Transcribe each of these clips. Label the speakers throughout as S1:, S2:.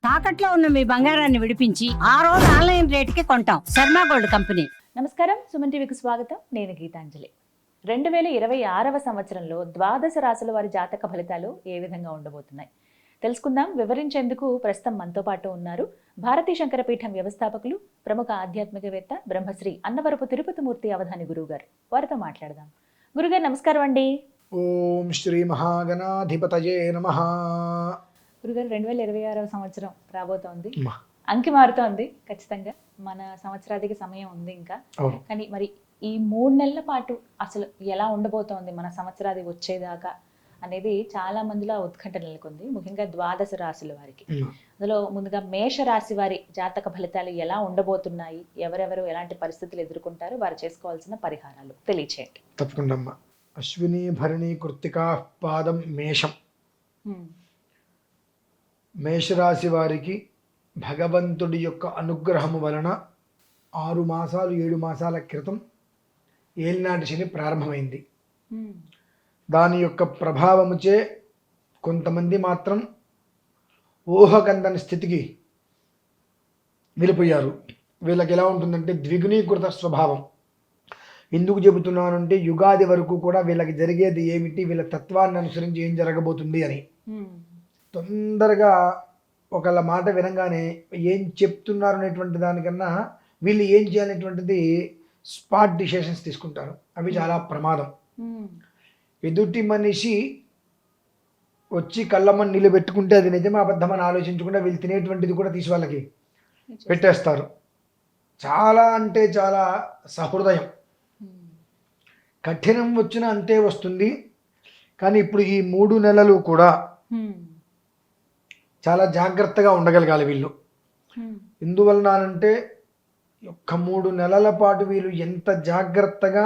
S1: తాకట్లో ఉన్న మీ బంగారాన్ని విడిపించి ఆ రోజు ఆన్లైన్ రేటుకి కొంటాం. Sharma gold company.
S2: నమస్కారం, సుమన్ టీవీకి స్వాగతం. నేను గీతాంజలి. 2026వ సంవత్సరంలో ద్వాదశ రాశుల వారి జాతక ఫలితాలు ఏ విధంగా ఉండబోతున్నాయి తెలుసుకుందాం. వివరించేందుకు ప్రస్తుతం మనతో పాటు ఉన్నారు భారతీ శంకరపీఠం వ్యవస్థాపకులు, ప్రముఖ ఆధ్యాత్మికవేత్త బ్రహ్మశ్రీ అన్నవరపు తిరుపతిమూర్తి అవధాని గురువు గారు. వారితో మాట్లాడదాం. గురుగారు నమస్కారం అండి.
S3: ఓం శ్రీ మహాగణాధిపతయే నమః.
S2: గురుగారు, 2026వ సంవత్సరం రాబోతోంది. అంకి మారుతోంది. ఖచ్చితంగా మన సంవత్సరాదికి సమయం ఉంది ఇంకా. కానీ మరి ఈ 3 నెలల పాటు అసలు ఎలా ఉండబోతోంది మన సంవత్సరాది వచ్చేదాకా అనేది చాలా మందిలో ఉత్కంఠ నెలకొంది, ముఖ్యంగా ద్వాదశ రాశుల వారికి. అందులో ముందుగా మేష రాశి వారి జాతక ఫలితాలు ఎలా ఉండబోతున్నాయి, ఎవరెవరు ఎలాంటి పరిస్థితులు ఎదుర్కొంటారు, వారు చేసుకోవాల్సిన పరిహారాలు తెలియచేయండి.
S3: తప్పకుండా అమ్మా. అశ్విని భరణి కృత్తికా పాదం మేషం. మేషరాశి వారికి భగవంతుడి యొక్క అనుగ్రహము వలన 6 మాసాలు 7 మాసాల క్రితం ఏలినాటి శని ప్రారంభమైంది. దాని యొక్క ప్రభావముచే కొంతమంది మాత్రం ఊహకందని స్థితికి వెళ్ళిపోయారు. వీళ్ళకి ఎలా ఉంటుందంటే ద్విగుణీకృత స్వభావం. ఎందుకు చెబుతున్నానంటే యుగాది వరకు కూడా వీళ్ళకి జరిగేది ఏమిటి, వీళ్ళ తత్వాన్ని అనుసరించి ఏం జరగబోతుంది అని. తొందరగా ఒకళ్ళ మాట వినగానే ఏం చెప్తున్నారు అనేటువంటి దానికన్నా వీళ్ళు ఏం చేయాలనేటువంటిది స్పాట్ డిసిషన్స్ తీసుకుంటారు. అవి చాలా ప్రమాదం. ఎదుటి మనిషి వచ్చి కళ్ళమ్మని నిలబెట్టుకుంటే అది నిజమా అబద్ధమని ఆలోచించకుండా వీళ్ళు తినేటువంటిది కూడా తీసి వాళ్ళకి పెట్టేస్తారు. చాలా అంటే చాలా సహృదయం. కఠినం వచ్చినా అంతే వస్తుంది. కానీ ఇప్పుడు ఈ 3 నెలలు కూడా చాలా జాగ్రత్తగా ఉండగలగాలి వీళ్ళు. ఎందువలనంటే ఒక్క 3 నెలల పాటు వీళ్ళు ఎంత జాగ్రత్తగా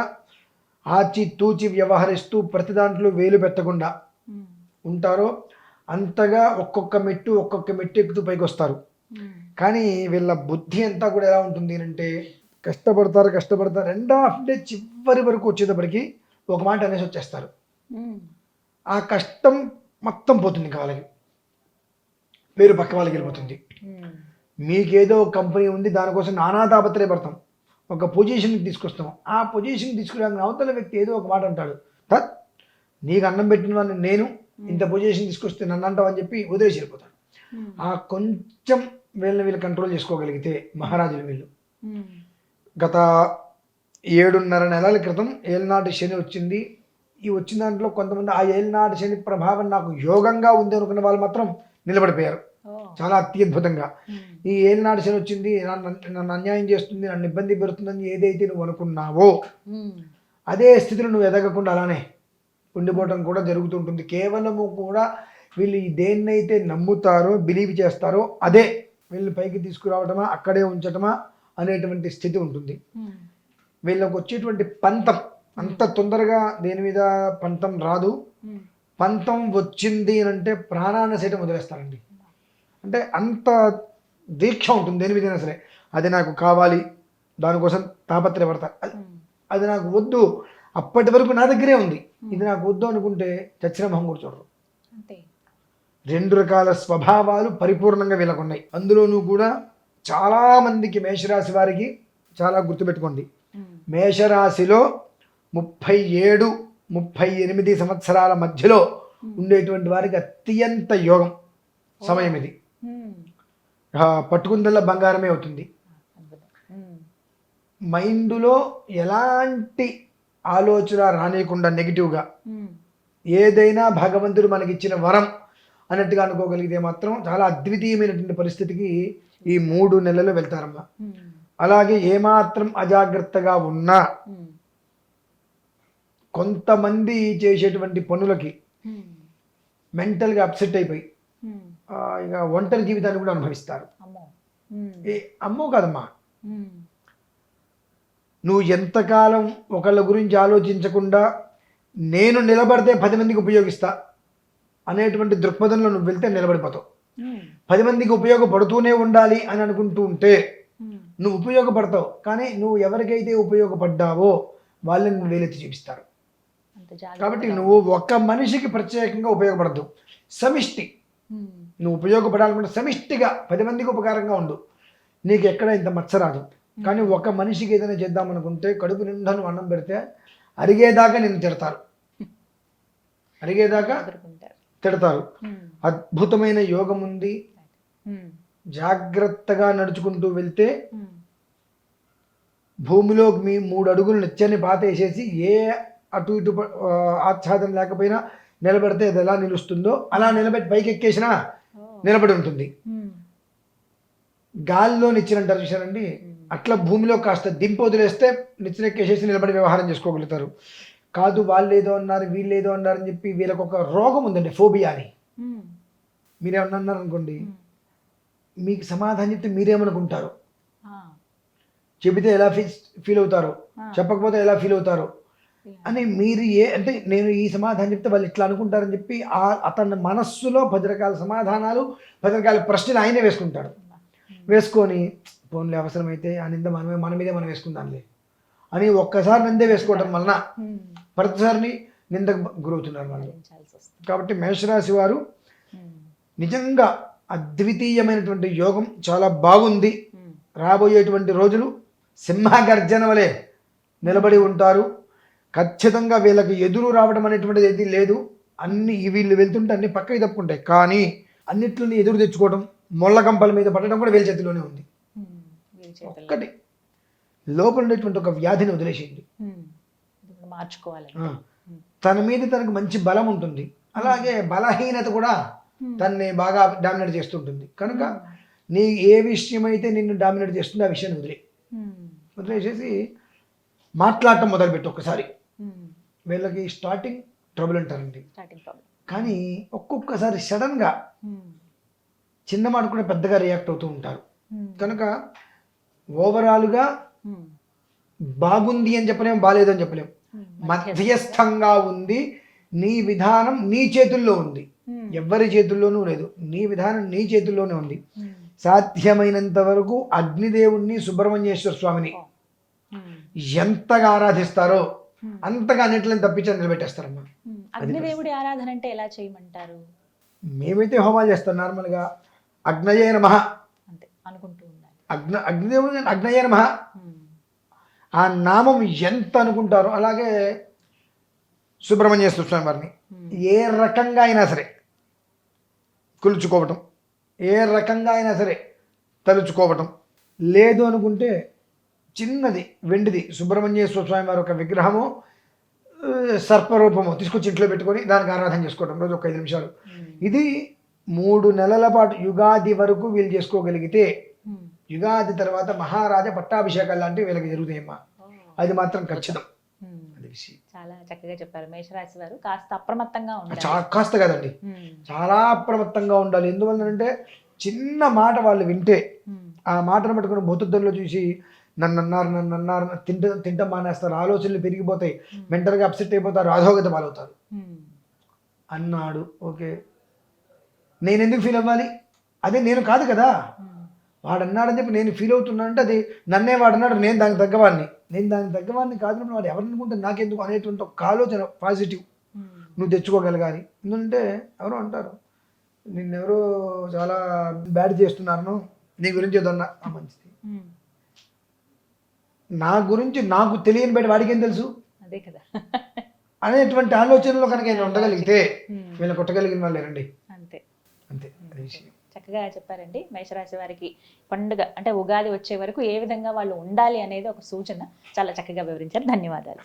S3: ఆచితూచి వ్యవహరిస్తూ ప్రతి దాంట్లో వేలు పెట్టకుండా ఉంటారో అంతగా ఒక్కొక్క మెట్టు ఎక్కుతూ పైకి వస్తారు. కానీ వీళ్ళ బుద్ధి అంతా కూడా ఎలా ఉంటుంది అంటే కష్టపడతారు. 2.5 డే చివరి వరకు వచ్చేటప్పటికి ఒక మాట అనేసి వచ్చేస్తారు. ఆ కష్టం మొత్తం పోతుంది. కావాలని పేరు పక్క వాళ్ళకి వెళ్ళిపోతుంది. మీకేదో కంపెనీ ఉంది, దానికోసం నానా తాపత్రయపడతాం, ఒక పొజిషన్కి తీసుకొస్తాం. ఆ పొజిషన్కి తీసుకురాగానే అవతల వ్యక్తి ఏదో ఒక మాట అంటాడు, నీకు అన్నం పెట్టిన వాడిని నేను ఇంత పొజిషన్ తీసుకొస్తే నన్ను అంటావు అని చెప్పి వదిలేసి వెళ్ళిపోతాడు. ఆ కొంచెం వీళ్ళు కంట్రోల్ చేసుకోగలిగితే మహారాజులు వీళ్ళు. గత 7.5 నెలల క్రితం ఏలినాటి శని వచ్చింది. ఈ వచ్చిన దాంట్లో కొంతమంది ఆ ఏలినాటి శని ప్రభావం నాకు యోగంగా ఉంది అనుకున్న వాళ్ళు మాత్రం నిలబడిపోయారు చాలా అత్యద్భుతంగా. ఈ ఏలినాటి శని వచ్చింది, నన్ను అన్యాయం చేస్తుంది, నన్ను ఇబ్బంది పెడుతుందని ఏదైతే నువ్వు అనుకున్నావో అదే స్థితిలో నువ్వు ఎదగకుండా అలానే ఉండిపోవడం కూడా జరుగుతుంటుంది. కేవలము కూడా వీళ్ళు దేన్నైతే నమ్ముతారో బిలీవ్ చేస్తారో అదే వీళ్ళు పైకి తీసుకురావటమా అక్కడే ఉంచటమా అనేటువంటి స్థితి ఉంటుంది. వీళ్ళకి వచ్చేటువంటి పంతం అంత తొందరగా దేని మీద పంతం రాదు. పంతం వచ్చింది అంటే ప్రాణాన్ని సైతం వదిలేస్తారండి. అంటే అంత దీక్ష ఉంటుంది దేని మీదైనా సరే. అది నాకు కావాలి, దానికోసం తాపత్రయపడతారు. అది నాకు వద్దు, అప్పటి వరకు నా దగ్గరే ఉంది, ఇది నాకు వద్దు అనుకుంటే చచ్చిన మొహం కూడా చూడరు. 2 రకాల స్వభావాలు పరిపూర్ణంగా వీళ్ళకు ఉన్నాయి. అందులోనూ కూడా చాలామందికి మేషరాశి వారికి చాలా గుర్తుపెట్టుకోండి, మేషరాశిలో 37-38 సంవత్సరాల మధ్యలో ఉండేటువంటి వారికి అత్యంత యోగం సమయం ఇది. పట్టుకుందల్లా బంగారమే అవుతుంది. మైండ్లో ఎలాంటి ఆలోచన రానియకుండా నెగిటివ్గా ఏదైనా భగవంతుడు మనకిచ్చిన వరం అన్నట్టుగా అనుకోగలిగితే మాత్రం చాలా అద్వితీయమైనటువంటి పరిస్థితికి ఈ 3 నెలలు వెళ్తారమ్మా. అలాగే ఏమాత్రం అజాగ్రత్తగా ఉన్నా కొంతమంది చేసేటువంటి పనులకి మెంటల్గా అప్సెట్ అయిపోయి ఇక ఒంటరి జీవితాన్ని కూడా అనుభవిస్తారు. అమ్మో కాదమ్మా, నువ్వు ఎంతకాలం ఒకళ్ళ గురించి ఆలోచించకుండా నేను నిలబడితే 10 మందికి ఉపయోగిస్తా అనేటువంటి దృక్పథంలో నువ్వు వెళ్తే నిలబడిపోతావు. 10 మందికి ఉపయోగపడుతూనే ఉండాలి అని అనుకుంటూ ఉంటే నువ్వు ఉపయోగపడతావు, కానీ నువ్వు ఎవరికైతే ఉపయోగపడ్డావో వాళ్ళని నువ్వు వేలెత్తి చూపిస్తారు. కాబట్టి నువ్వు ఒక్క మనిషికి ప్రత్యేకంగా ఉపయోగపడద్దు, సమిష్టి నువ్వు ఉపయోగపడాలనుకుంటే సమిష్టిగా 10 మందికి ఉపకారంగా ఉండు, నీకు ఎక్కడ ఇంత మచ్చ రాదు. కానీ ఒక మనిషికి ఏదైనా చేద్దామనుకుంటే కడుపు నిండా నువ్వు అన్నం పెడితే అరిగేదాకా నిన్ను తిడతారు, అరిగేదాకా
S2: ఎదుర్కొంటారు.
S3: తిడతారు. అద్భుతమైన యోగం ఉంది. జాగ్రత్తగా నడుచుకుంటూ వెళ్తే భూమిలో మీ 3 అడుగులు నిత్యాన్ని పాత వేసేసి ఏ అటు ఇటు ఆచ్ఛాదన లేకపోయినా నిలబెడితే అది ఎలా నిలుస్తుందో అలా నిలబెట్టి పైకి ఎక్కేసినా నిలబడి ఉంటుంది. గాలిలో నిచ్చినంటారు చూసారండి, అట్లా భూమిలో కాస్త దింపు వదిలేస్తే నిచ్చినెక్కేసేసి నిలబడి వ్యవహారం చేసుకోగలుగుతారు. కాదు వాళ్ళు ఏదో అన్నారు వీళ్ళు ఏదో అన్నారు అని చెప్పి వీళ్ళకి ఒక రోగం ఉందండి, ఫోబియా అని. మీరేమన్నా అన్నారు అనుకోండి, మీకు సమాధానం చెప్తే మీరేమనుకుంటారు, చెబితే ఎలా ఫీల్ అవుతారు, చెప్పకపోతే ఎలా ఫీల్ అవుతారు అని మీరు అంటే నేను ఈ సమాధానం చెప్తే వాళ్ళు ఇట్లా అనుకుంటారని చెప్పి అతని మనస్సులో 10 రకాల సమాధానాలు 10 రకాల ప్రశ్నలు ఆయనే వేసుకుంటాడు. వేసుకొని పోన్లే అవసరమైతే ఆ నింద మన మీదే మనం వేసుకుందాంలే అని ఒక్కసారి నిందే వేసుకోవడం వలన ప్రతిసారిని నిందకు గురవుతున్నారు వాళ్ళు. కాబట్టి మేషరాశి వారు నిజంగా అద్వితీయమైనటువంటి యోగం చాలా బాగుంది. రాబోయేటువంటి రోజులు సింహగర్జన వలె నిలబడి ఉంటారు. ఖచ్చితంగా వీళ్ళకి ఎదురు రావడం అనేటువంటిది ఏది లేదు. అన్ని వీళ్ళు వెళ్తుంటే అన్ని పక్కకి తప్పుకుంటాయి, కానీ అన్నిట్లని ఎదురు తెచ్చుకోవడం, మొళ్ళగంపల మీద పడడం కూడా వీళ్ళ చేతిలోనే ఉంది. ఒక్కటి లోపల ఉండేటువంటి ఒక వ్యాధిని వదిలేసింది,
S2: మార్చుకోవాలి.
S3: తన మీద తనకు మంచి బలం ఉంటుంది, అలాగే బలహీనత కూడా తనని బాగా డామినేట్ చేస్తుంటుంది. కనుక నీ ఏ విషయం అయితే నిన్ను డామినేట్ చేస్తుందో ఆ విషయాన్ని వదిలేసేసి మాట్లాడటం మొదలుపెట్టి ఒక్కసారి. వీళ్ళకి స్టార్టింగ్ ట్రబుల్ అంటారండి, కానీ ఒక్కొక్కసారి సడన్గా చిన్న మాట కూడా పెద్దగా రియాక్ట్ అవుతూ ఉంటారు. కనుక ఓవరాల్గా బాగుంది అని చెప్పలేము, బాగాలేదు అని చెప్పలేము, మధ్యస్థంగా ఉంది. నీ విధానం నీ చేతుల్లో ఉంది, ఎవరి చేతుల్లోనూ లేదు. నీ విధానం నీ చేతుల్లోనే ఉంది. సాధ్యమైనంత వరకు అగ్నిదేవుణ్ణి, సుబ్రహ్మణ్యేశ్వర స్వామిని ఎంతగా ఆరాధిస్తారో అంతగా అన్నిట్లని తప్పించి నిలబెట్టేస్తారమ్మా.
S2: అగ్నిదేవుడి ఆరాధన అంటే ఎలా చేయమంటారు?
S3: మేమైతే హోమాలు చేస్తాం నార్మల్గా. అగ్నయే నమః
S2: అంతే అనుకుంటూ ఉండాలి.
S3: అగ్నిదేవుడు అగ్నయే నమః ఆ నామం ఎంత అనుకుంటారో అలాగే సుబ్రహ్మణ్యేశ్వర స్వామి వారిని ఏ రకంగా అయినా సరే కొలుచుకోవటం, ఏ రకంగా అయినా సరే తలుచుకోవటం. లేదు అనుకుంటే చిన్నది వెండిది సుబ్రహ్మణ్యేశ్వర స్వామి వారి ఒక విగ్రహము, సర్పరూపము తీసుకొచ్చి ఇంట్లో పెట్టుకొని దానికి ఆరాధన చేసుకోవడం రోజు ఒక 5 నిమిషాలు. ఇది 3 నెలల పాటు యుగాది వరకు వీళ్ళు చేసుకోగలిగితే, యుగాది తర్వాత మహారాజా పట్టాభిషేకాలు లాంటివి వీళ్ళకి జరుగుతాయమ్మా. అది మాత్రం ఖచ్చితం. అది విషయం.
S2: చాలా చక్కగా చెప్పారు. మేషరాశి వారు కాస్త అప్రమత్తంగా ఉండాలి.
S3: కాస్త కదండి, చాలా అప్రమత్తంగా ఉండాలి. ఎందువల్లంటే చిన్న మాట వాళ్ళు వింటే ఆ మాటను పట్టుకుని భూతద్దంలో చూసి నన్ను అన్నారు తింటాం మానేస్తారు, ఆలోచనలు పెరిగిపోతాయి, మెంటల్గా అప్సెట్ అయిపోతారు, అధోగతి పాలవుతారు. అన్నాడు ఓకే, నేను ఎందుకు ఫీల్ అవ్వాలి? అదే నేను కాదు కదా, వాడు అన్నాడని చెప్పి నేను ఫీల్ అవుతున్నాను అంటే అది నన్నే వాడన్నాడు, నేను దానికి తగ్గవాడిని కాదు, వాడు ఎవరనుకుంటే నాకెందుకు అనేటువంటి ఒక ఆలోచన పాజిటివ్ నువ్వు తెచ్చుకోగలగాలి. ఎందుకంటే ఎవరో అంటారు నిన్నెవరో చాలా బ్యాడ్ చేస్తున్నాను, నీ గురించి ఏదో అన్నా మంచిది, నా గురించి నాకు తెలియని బయట వాడికేం తెలుసు
S2: అదే కదా
S3: అనేటువంటి ఆలోచనలో కనుక ఆయన ఉండగలిగితే వీళ్ళని కొట్టగలిగిన వాళ్ళు లేరండి.
S2: అంతే
S3: అంతే.
S2: చక్కగా చెప్పారండి. మేషరాశి వారికి పండుగ అంటే ఉగాది వచ్చే వరకు ఏ విధంగా వాళ్ళు ఉండాలి అనేది ఒక సూచన చాలా చక్కగా వివరించారు. ధన్యవాదాలు.